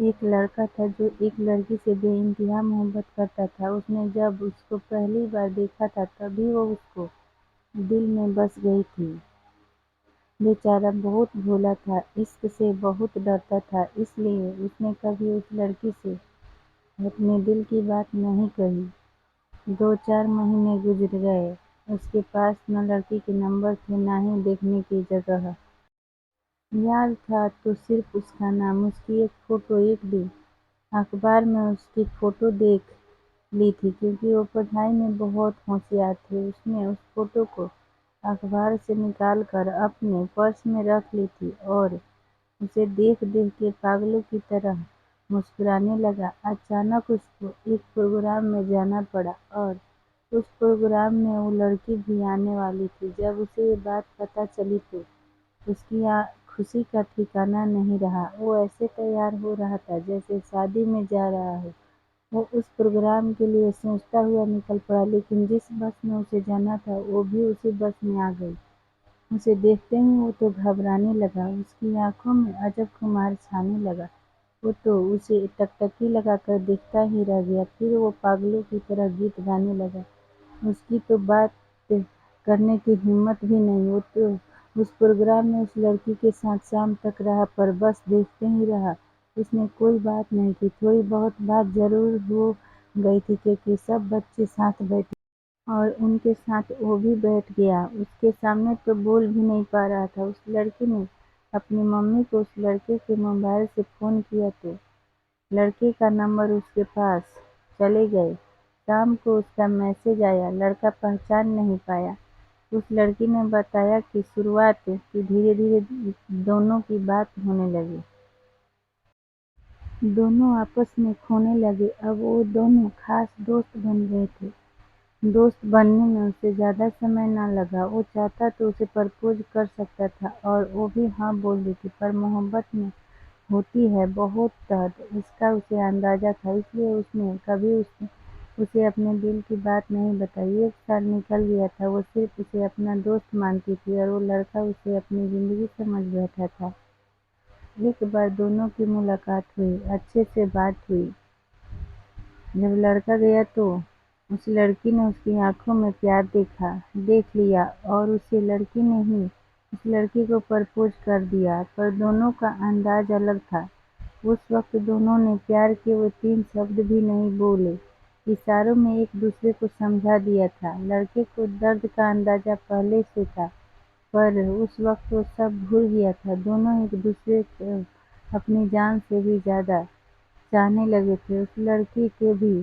ایک لڑکا تھا جو ایک لڑکی سے بے انتہا محبت کرتا تھا۔ اس نے جب اس کو پہلی بار دیکھا تھا تبھی وہ اس کو دل میں بس گئی تھی۔ بیچارہ بہت بھولا تھا، عشق سے بہت ڈرتا تھا، اس لیے اس نے کبھی اس لڑکی سے اپنے دل کی بات نہیں کہی۔ 2-4 مہینے گزر گئے۔ اس کے پاس نہ لڑکی کے نمبر تھے نہ ہی دیکھنے کی جگہ۔ یاد تھا تو صرف اس کا نام۔ اس کی ایک فوٹو ایک دن اخبار میں اس کی فوٹو دیکھ لی تھی کیونکہ وہ پڑھائی میں بہت ہوشیار تھے۔ اس نے اس فوٹو کو اخبار سے نکال کر اپنے پرس میں رکھ لی تھی اور اسے دیکھ دیکھ کے پاگلوں کی طرح مسکرانے لگا۔ اچانک اس کو ایک پروگرام میں جانا پڑا اور اس پروگرام میں وہ لڑکی بھی آنے والی تھی۔ جب اسے یہ بات پتہ چلی تو اس کی خوشی کا ٹھکانہ نہیں رہا۔ وہ ایسے تیار ہو رہا تھا جیسے شادی میں جا رہا ہو۔ وہ اس پروگرام کے لیے سوچتا ہوا نکل پڑا، لیکن جس بس میں اسے جانا تھا وہ بھی اسی بس میں آ گئی۔ اسے دیکھتے ہی وہ تو گھبرانے لگا، اس کی آنکھوں میں عجب خمار چھانے لگا۔ وہ تو اسے ٹکٹکی لگا کر دیکھتا ہی رہ گیا۔ پھر وہ پاگلوں کی طرح گیت گانے لگا۔ اس کی تو بات کرنے کی ہمت بھی نہیں۔ وہ تو اس پروگرام میں اس لڑکی کے ساتھ شام تک رہا پر بس دیکھتے ہی رہا۔ اس نے کوئی بات نہیں کی۔ تھوڑی بہت بات ضرور ہو گئی تھی کیونکہ سب بچے ساتھ بیٹھے اور ان کے ساتھ وہ بھی بیٹھ گیا۔ اس کے سامنے تو بول بھی نہیں پا رہا تھا۔ اس لڑکی نے اپنی ممی کو اس لڑکے کے موبائل سے فون کیا تو لڑکے کا نمبر اس کے پاس چلے گئے۔ شام کو اس کا میسج آیا، لڑکا پہچان نہیں پایا۔ اس لڑکی نے بتایا کہ شروعات کی دھیرے دھیرے دونوں کی بات ہونے لگی۔ دونوں آپس میں کھونے لگے۔ اب وہ دونوں خاص دوست بن گئے تھے۔ دوست بننے میں اسے زیادہ سمے نہ لگا۔ وہ چاہتا تو اسے پرپوز کر سکتا تھا اور وہ بھی ہاں بول دیتی، پر محبت میں ہوتی ہے بہت درد، اس کا اسے اندازہ تھا۔ اس لیے اس نے کبھی اسے اپنے دل کی بات نہیں بتائی۔ 1 سال نکل گیا تھا۔ وہ صرف اسے اپنا دوست مانتی تھی اور وہ لڑکا اسے اپنی زندگی سمجھ بیٹھا تھا۔ ایک بار دونوں کی ملاقات ہوئی، اچھے سے بات ہوئی۔ جب لڑکا گیا تو اس لڑکی نے اس کی آنکھوں میں پیار دیکھ لیا اور اسی لڑکی نے ہی اس لڑکی کو پرپوز کر دیا، پر دونوں کا انداز الگ تھا۔ اس وقت دونوں نے پیار کے وہ 3 شبد بھی نہیں بولے، اشاروں میں ایک دوسرے کو سمجھا دیا تھا۔ لڑکے کو درد کا اندازہ پہلے سے تھا، پر اس وقت وہ سب بھول گیا تھا۔ دونوں ایک دوسرے کو اپنی جان سے بھی زیادہ چاہنے لگے تھے۔ اس لڑکی کے بھی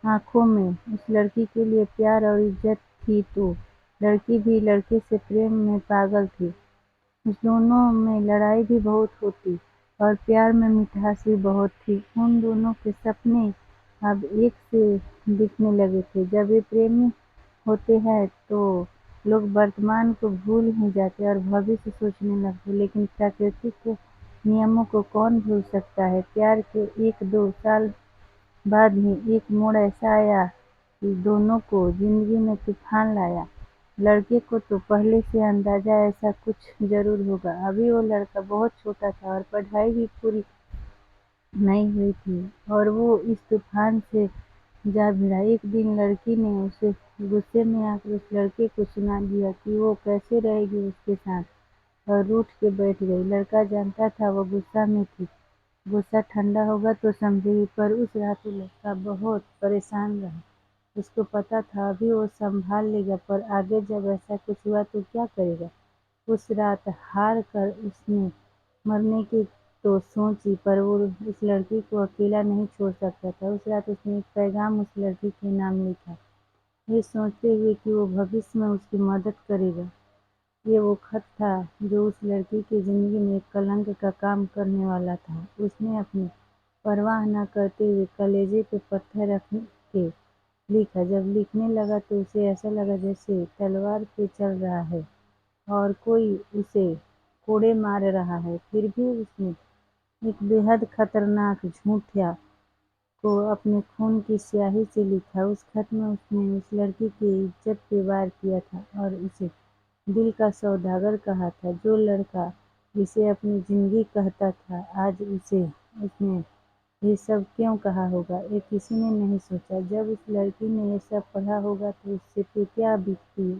آنکھوں میں اس لڑکی کے لیے پیار اور عزت تھی تو لڑکی بھی لڑکے سے پریم میں پاگل تھی۔ اس دونوں میں لڑائی بھی بہت ہوتی اور پیار میں مٹھاس بھی بہت تھی۔ ان دونوں کے سپنے اب ایک سے دکھنے لگے تھے۔ جب یہ پریمی ہوتے ہیں تو لوگ ورتمان کو بھول ہی جاتے اور بھوشیہ سوچنے لگتے، لیکن پرکرتی کے نیاموں کو کون بھول سکتا ہے۔ پیار کے 1-2 سال بعد ہی ایک موڑ ایسا آیا کہ دونوں کو زندگی میں طوفان لایا۔ لڑکے کو تو پہلے سے اندازہ ایسا کچھ ضرور ہوگا۔ ابھی وہ لڑکا بہت چھوٹا تھا اور پڑھائی بھی پوری نہیں ہوئی تھی اور وہ اس طوفان سے جا بھڑا۔ ایک دن لڑکی نے اسے غصے میں آ کر اس لڑکے کو سنا دیا کہ وہ کیسے رہے گی اس کے ساتھ اور روٹھ کے بیٹھ گئی۔ لڑکا جانتا تھا وہ غصہ میں تھی، غصہ ٹھنڈا ہوگا تو سمجھے گی، پر اس رات وہ لڑکا بہت پریشان رہا۔ اس کو پتا تھا ابھی وہ سنبھال لے گا، پر آگے جب ایسا کچھ ہوا تو کیا کرے گا۔ اس رات ہار کر اس نے مرنے کی تو سوچی، پر وہ اس لڑکی کو اکیلا نہیں چھوڑ سکتا تھا۔ اس رات اس نے ایک پیغام اس لڑکی کے نام لکھا، یہ سوچتے ہوئے کہ وہ بھوشیہ میں اس کی مدد کرے گا۔ یہ وہ خط تھا جو اس لڑکی کی زندگی میں ایک کلنک کا کام کرنے والا تھا۔ اس نے اپنی پرواہ نہ کرتے ہوئے کلیجے پہ پتھر رکھ کے لکھا۔ جب لکھنے لگا تو اسے ایسا لگا جیسے تلوار پہ چل رہا ہے اور کوئی اسے کوڑے مار رہا ہے۔ پھر بھی اس نے ایک بے حد خطرناک جھوٹیا کو اپنے خون کی سیاہی سے لکھا۔ اس خط میں اس نے اس لڑکی کی عزت پہ وار کیا تھا اور اسے دل کا سوداگر کہا تھا۔ جو لڑکا جسے اپنی زندگی کہتا تھا، آج اسے اس نے یہ سب کیوں کہا ہوگا، یہ کسی نے نہیں سوچا۔ جب اس لڑکی نے یہ سب پڑھا ہوگا تو اس سے پہ کیا بیتتی ہے۔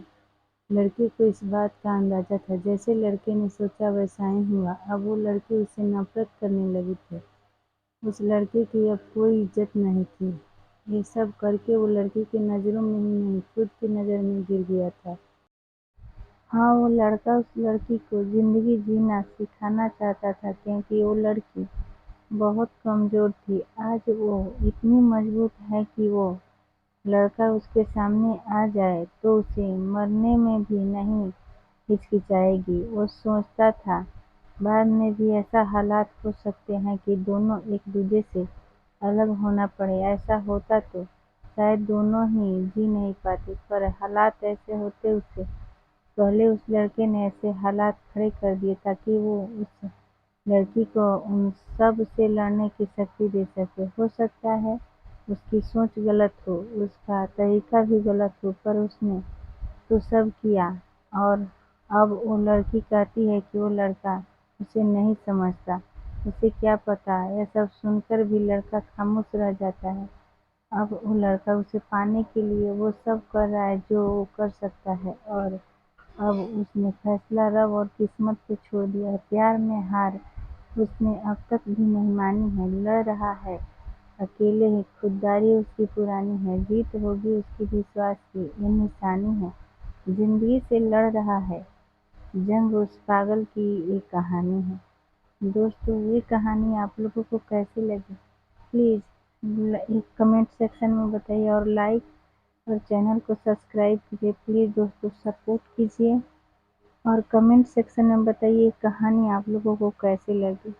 لڑکی کو اس بات کا اندازہ تھا، جیسے لڑکے نے سوچا ویسا ہی ہوا۔ اب وہ لڑکی اسے نفرت کرنے لگی تھی۔ اس لڑکے کی اب کوئی عزت نہیں تھی۔ یہ سب کر کے وہ لڑکی کی نظروں میں ہی نہیں، خود کی نظر میں گر گیا تھا۔ ہاں، وہ لڑکا اس لڑکی کو زندگی جینا سکھانا چاہتا تھا، کیونکہ وہ لڑکی بہت کمزور تھی۔ آج وہ اتنی مضبوط ہے کہ وہ لڑکا اس کے سامنے آ جائے تو اسے مرنے میں بھی نہیں ہچکچائے گی۔ وہ سوچتا تھا بعد میں بھی ایسا حالات ہو سکتے ہیں کہ دونوں ایک دوسرے سے الگ ہونا پڑے۔ ایسا ہوتا تو شاید دونوں ہی جی نہیں پاتے، پر حالات ایسے ہوتے اس سے پہلے اس لڑکے نے ایسے حالات کھڑے کر دیے تاکہ وہ اس لڑکی کو ان سب سے لڑنے کی شکتی دے سکے۔ ہو سکتا ہے اس کی سوچ غلط ہو، اس کا طریقہ بھی غلط ہو، پر اس نے تو سب کیا۔ اور اب وہ لڑکی کہتی ہے کہ وہ لڑکا اسے نہیں سمجھتا، اسے کیا پتا۔ یہ سب سن کر بھی لڑکا خاموش رہ جاتا ہے۔ اب وہ لڑکا اسے پانے کے لیے وہ سب کر رہا ہے جو وہ کر سکتا ہے، اور اب اس نے فیصلہ رب اور قسمت پہ چھوڑ دیا ہے۔ پیار میں ہار اس نے اب تک بھی نہیں مانی ہے، لڑ رہا ہے اکیلے ہی، خودداری اس کی پرانی ہے، جیت ہوگی اس کی وشواس کی، یہ نشانی ہے۔ زندگی سے لڑ رہا ہے جنگ، اس پاگل کی ایک کہانی ہے۔ دوستو، یہ کہانی آپ لوگوں کو کیسی لگی پلیز ایک کمنٹ سیکشن میں بتائیے، اور لائک اور چینل کو سبسکرائب کیجیے۔ پلیز دوستو سپورٹ کیجیے اور کمنٹ سیکشن میں بتائیے کہانی آپ لوگوں کو کیسی لگی۔